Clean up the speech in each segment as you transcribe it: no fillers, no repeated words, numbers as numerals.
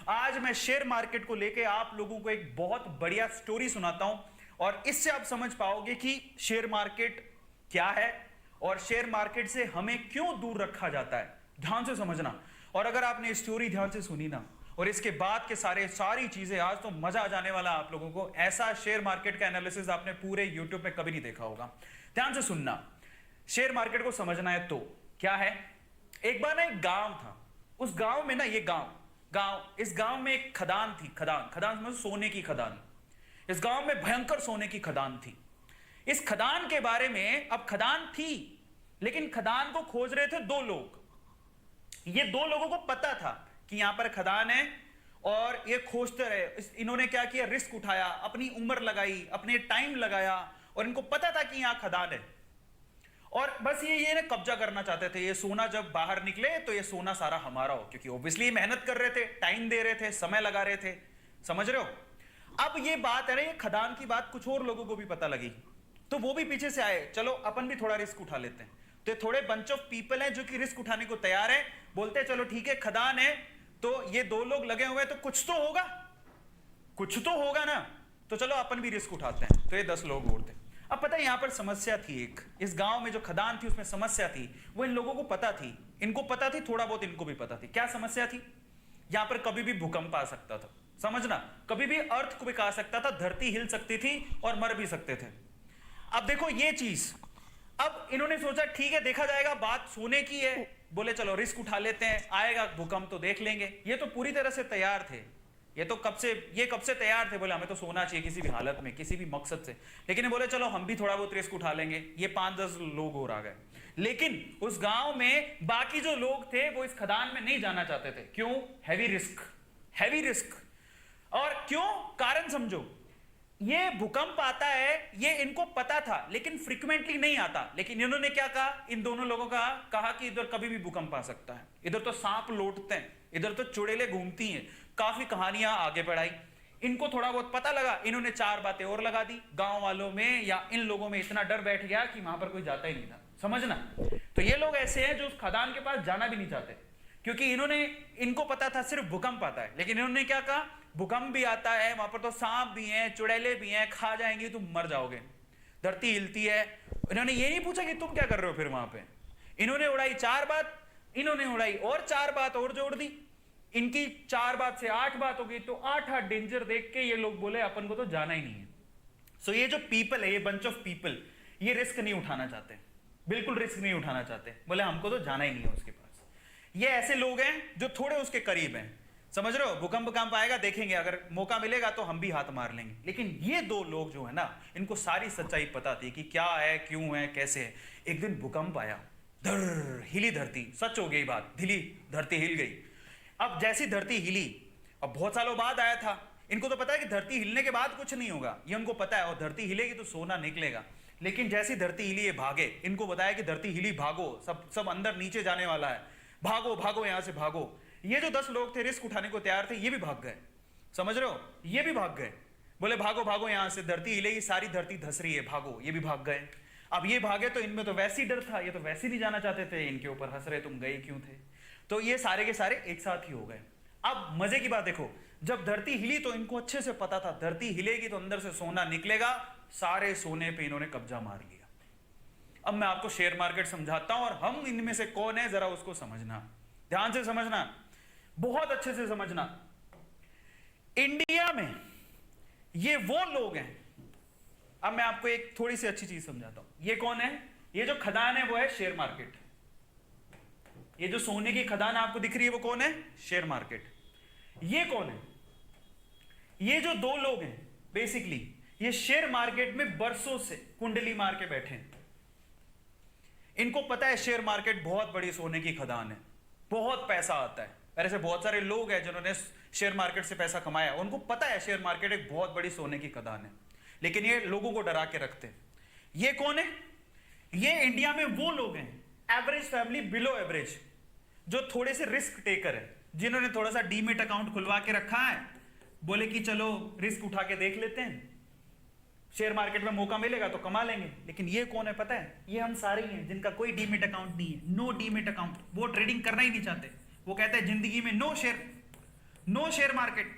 आज मैं share market को लेके आप लोगों को एक बहुत बढ़िया स्टोरी सुनाता हूं और इससे आप समझ पाओगे कि शेयर मार्केट क्या है और शेयर मार्केट से हमें क्यों दूर रखा जाता है। ध्यान से समझना। और अगर आपने स्टोरी ध्यान से सुनी ना और इसके बाद के सारी चीजें, आज तो मजा आ जाने वाला आप लोगों को। ऐसा शेयर मार्केट का एनालिसिस आपने पूरे यूट्यूब पे कभी नहीं देखा होगा। ध्यान से सुनना। शेयर मार्केट को समझना है तो क्या है। एक बार ना एक गांव था। उस गांव में ना ये इस गांव में एक खदान थी। खदान मतलब सोने की खदान। इस गांव में भयंकर सोने की खदान थी। इस खदान के बारे में, अब खदान थी लेकिन खदान को खोज रहे थे दो लोग। ये दो लोगों को पता था कि यहां पर खदान है और ये खोजते रहे। इन्होंने क्या किया, रिस्क उठाया, अपनी उम्र लगाई, अपने टाइम लगाया और इनको पता था कि यहां खदान है और बस ये ना कब्जा करना चाहते थे। ये सोना जब बाहर निकले तो ये सोना सारा हमारा हो, क्योंकि ऑब्वियसली मेहनत कर रहे थे, टाइम दे रहे थे, समय लगा रहे थे। समझ रहे हो। अब ये बात है ना, ये खदान की बात कुछ और लोगों को भी पता लगी तो वो भी पीछे से आए, चलो अपन भी थोड़ा रिस्क उठा लेते हैं। तो थोड़े बंच ऑफ पीपल हैं जो कि रिस्क उठाने को तैयार है। बोलते हैं चलो ठीक है, खदान है तो ये दो लोग लगे हुए हैं तो कुछ तो होगा ना, तो चलो अपन भी रिस्क उठाते हैं। तो ये 10 लोग और थे। अब पता है यहां पर समस्या थी एक। इस गांव में जो खदान थी उसमें समस्या थी, वो इन लोगों को पता थी, इनको पता थी, थोड़ा बहुत इनको भी पता थी। क्या समस्या थी। यहां पर कभी भी भूकंप आ सकता था। समझना, कभी भी अर्थक्वेक आ सकता था, धरती हिल सकती थी और मर भी सकते थे। अब देखो ये चीज, अब इन्होंने सोचा ठीक है देखा जाएगा, बात सोने की है, बोले चलो रिस्क उठा लेते हैं, आएगा भूकंप तो देख लेंगे। ये तो पूरी तरह से तैयार थे। ये कब से तैयार थे, बोले हमें तो सोना चाहिए किसी भी हालत में, किसी भी मकसद से। लेकिन ये बोले चलो हम भी थोड़ा बहुत रिस्क उठा लेंगे। ये 5-10 लोग और आ गए। लेकिन उस गांव में बाकी जो लोग थे वो इस खदान में नहीं जाना चाहते थे। क्यों। Heavy risk. और क्यों, कारण समझो। ये भूकंप आता है ये इनको पता था लेकिन फ्रीक्वेंटली नहीं आता। लेकिन इन्होंने क्या कहा, इन दोनों लोगों का कहा कि इधर कभी भी भूकंप आ सकता है, इधर तो सांप लौटते हैं, इधर तो चुड़ैलें घूमती हैं। काफी कहानियां आगे बढ़ाई। इनको थोड़ा बहुत पता लगा, इन्होंने 4 बातें और लगा दी। गांव वालों में या इन लोगों में इतना डर बैठ गया कि वहां पर कोई जाता ही नहीं था। समझना। तो ये लोग ऐसे हैं जो उस खदान के पास जाना भी नहीं चाहते, क्योंकि इनको पता था सिर्फ भूकंप आता है। लेकिन इन्होंने क्या कहा, भूकंप भी आता है, वहां पर तो सांप भी हैं, चुड़ैलें भी हैं, खा जाएंगी, तुम मर जाओगे, धरती हिलती है। इन्होंने ये नहीं पूछा कि तुम क्या कर रहे हो फिर वहां पे। इन्होंने उड़ाई 4 बात, इन्होंने उड़ाई और 4 बात और जोड़ दी। इनकी 4 बात से 8 बात हो गई। तो 8 डेंजर देख के ये लोग बोले अपन को तो जाना ही नहीं है। सो ये जो पीपल है, ये बंच ऑफ पीपल, ये रिस्क नहीं उठाना चाहते, बिल्कुल रिस्क नहीं उठाना चाहते। बोले हमको तो जाना ही नहीं है उसके पास। ये ऐसे लोग हैं जो थोड़े उसके करीब हैं। समझ रहे हो। भूकंप आएगा देखेंगे, अगर मौका मिलेगा तो हम भी हाथ मार लेंगे। लेकिन ये 2 लोग जो है ना, इनको सारी सच्चाई पता थी कि क्या है, क्यों है, कैसे है। एक दिन भूकंप आया, हिली धरती। सच हो गई बात, धरती हिल गई। अब जैसी धरती हिली, अब बहुत सालों बाद आया था, इनको तो पता है कि धरती हिलने के बाद कुछ नहीं होगा, ये उनको पता है। और धरती हिलेगी तो सोना निकलेगा। लेकिन जैसी धरती हिली ये भागे। इनको बताया कि धरती हिली, भागो, सब अंदर नीचे जाने वाला है, भागो यहां से भागो। ये जो 10 लोग थे रिस्क उठाने को तैयार थे, ये भी भाग गए। समझ रहे हो, ये भी भाग गए। बोले भागो यहां से, धरती हिलेगी, सारी धरती धस रही है, भागो। ये भी भाग गए। अब ये भागे तो इनमें तो वैसे ही डर था, ये तो वैसे ही नहीं जाना चाहते थे, इनके ऊपर हंस रहे तुम गए क्यों थे। तो ये सारे के सारे एक साथ ही हो गए। अब मजे की बात देखो, जब धरती हिली तो इनको अच्छे से पता था धरती हिलेगी तो अंदर से सोना निकलेगा। सारे सोने पे इन्होंने कब्जा मार लिया। अब मैं आपको शेयर मार्केट समझाता हूं और हम इनमें से कौन है जरा उसको समझना, ध्यान से समझना, बहुत अच्छे से समझना। इंडिया में ये वो लोग हैं। अब मैं आपको एक थोड़ी सी अच्छी चीज समझाता हूं। ये कौन है, ये जो खदान है वो है शेयर मार्केट। ये जो सोने की खदान आपको दिख रही है वो कौन है, शेयर मार्केट। ये कौन है, ये जो 2 लोग हैं बेसिकली ये शेयर मार्केट में बरसों से कुंडली मार के बैठे हैं। इनको पता है शेयर मार्केट बहुत बड़ी सोने की खदान है, बहुत पैसा आता है। ऐसे बहुत सारे लोग हैं जिन्होंने शेयर मार्केट से पैसा कमाया, उनको पता है शेयर मार्केट एक बहुत बड़ी सोने की खदान है। लेकिन ये लोगों को डरा के रखते हैं। ये कौन है, ये इंडिया में वो लोग हैं, एवरेज फैमिली, बिलो एवरेज, जो थोड़े से रिस्क टेकर है, जिन्होंने थोड़ा सा डीमेट अकाउंट खुलवा के रखा है। बोले कि चलो रिस्क उठा के देख लेते हैं, शेयर मार्केट में मौका मिलेगा तो कमा लेंगे। लेकिन ये कौन है पता है, ये हम सारे ही हैं जिनका कोई डीमेट अकाउंट नहीं है, नो डीमेट अकाउंट। वो ट्रेडिंग करना ही नहीं चाहते। वो कहते हैं जिंदगी में नो नो शेयर मार्केट,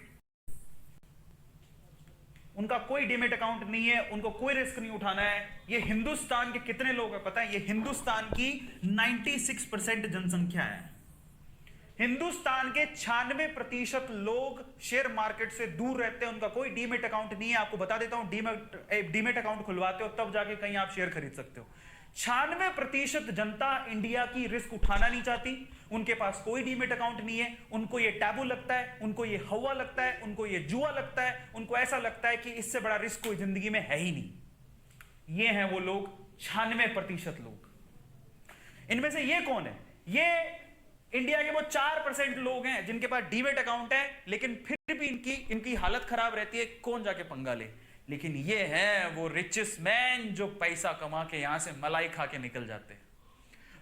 उनका कोई डीमेट अकाउंट नहीं है, उनको कोई रिस्क नहीं उठाना है। ये हिंदुस्तान के कितने लोग हैं पता है? ये हिंदुस्तान की 96% जनसंख्या है। हिंदुस्तान के 96% लोग शेयर मार्केट से दूर रहते हैं, उनका कोई डीमेट अकाउंट नहीं है। आपको बता देता हूं, डीमेट अकाउंट खुलवाते हो तब जाके कहीं आप शेयर खरीद सकते हो। 96% जनता इंडिया की रिस्क उठाना नहीं चाहती, उनके पास कोई डीमेट अकाउंट नहीं है, उनको ये टैबू लगता है, उनको ये हवा लगता है, उनको ये जुआ लगता है, उनको ऐसा लगता है कि इससे बड़ा रिस्क कोई जिंदगी में है ही नहीं। ये हैं वो लोग 96% लोग। इनमें से ये कौन है? ये इंडिया के वो 4% लोग हैं जिनके पास डीमेट अकाउंट है, लेकिन फिर भी इनकी हालत खराब रहती है, कौन जाके पंगा ले। लेकिन ये हैं वो रिचेस्ट मैन जो पैसा कमा के यहां से मलाई खा के निकल जाते हैं।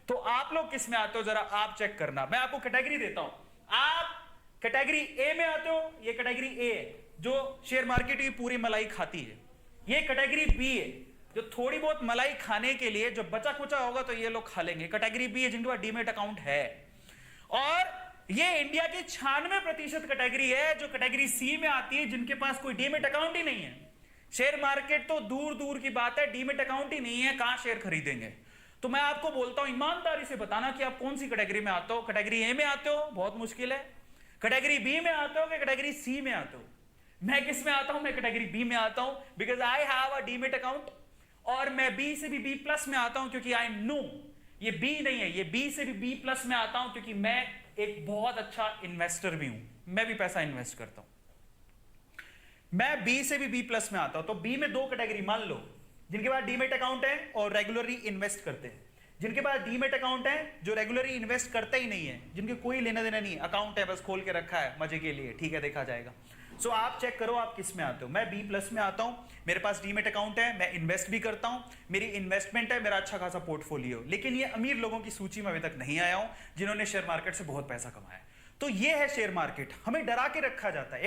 तो आप लोग किस में आते हो जरा आप चेक करना। मैं आपको कैटेगरी देता हूं, आप कैटेगरी ए में आते हो। ये कैटेगरी ए है जो शेयर मार्केट की पूरी मलाई खाती है। ये कैटेगरी बी है जो थोड़ी बहुत मलाई खाने के लिए जो बचा कुचा होगा तो ये लोग खा लेंगे। कैटेगरी बी है जिनके पास डीमेट अकाउंट है। और ये इंडिया की 96% कैटेगरी है जो कैटेगरी सी में आती है, जिनके पास कोई डीमेट अकाउंट ही नहीं है। शेयर मार्केट तो दूर दूर की बात है, डीमेट अकाउंट ही नहीं है, कहां शेयर खरीदेंगे। तो मैं आपको बोलता हूं ईमानदारी से बताना कि आप कौन सी कैटेगरी में आते हो। कैटेगरी ए में आते हो, बहुत मुश्किल है। कैटेगरी बी में आते हो कि कैटेगरी सी में आते हो? मैं किस में आता हूं? मैं कैटेगरी बी में आता हूं, because I have a demat account. और मैं बी से भी बी प्लस में आता हूं क्योंकि आई नो ये बी नहीं है, ये बी से भी बी प्लस में आता हूं क्योंकि मैं एक बहुत अच्छा इन्वेस्टर भी हूं, मैं भी पैसा इन्वेस्ट करता हूं। मैं बी से भी बी प्लस में आता हूं। तो बी में दो कैटेगरी मान लो, जिनके पास डीमेट अकाउंट है और रेगुलरली इन्वेस्ट करते हैं। जिनके पास डीमेट अकाउंट है जो रेगुलरली इन्वेस्ट करते ही नहीं है, जिनके कोई लेना देना नहीं है, अकाउंट है बस खोल के रखा है मजे के लिए, ठीक है देखा जाएगा। सो आप चेक करो आप किस में आते हो। मैं बी प्लस में आता हूं, मेरे पास डीमेट अकाउंट है, मैं इन्वेस्ट भी करता हूं, मेरी इन्वेस्टमेंट है, मेरा अच्छा खासा पोर्टफोलियो। लेकिन ये अमीर लोगों की सूची में अभी तक नहीं आया हूं जिन्होंने शेयर मार्केट से बहुत पैसा कमाया। तो ये है शेयर मार्केट। हमें डरा के रखा जाता है।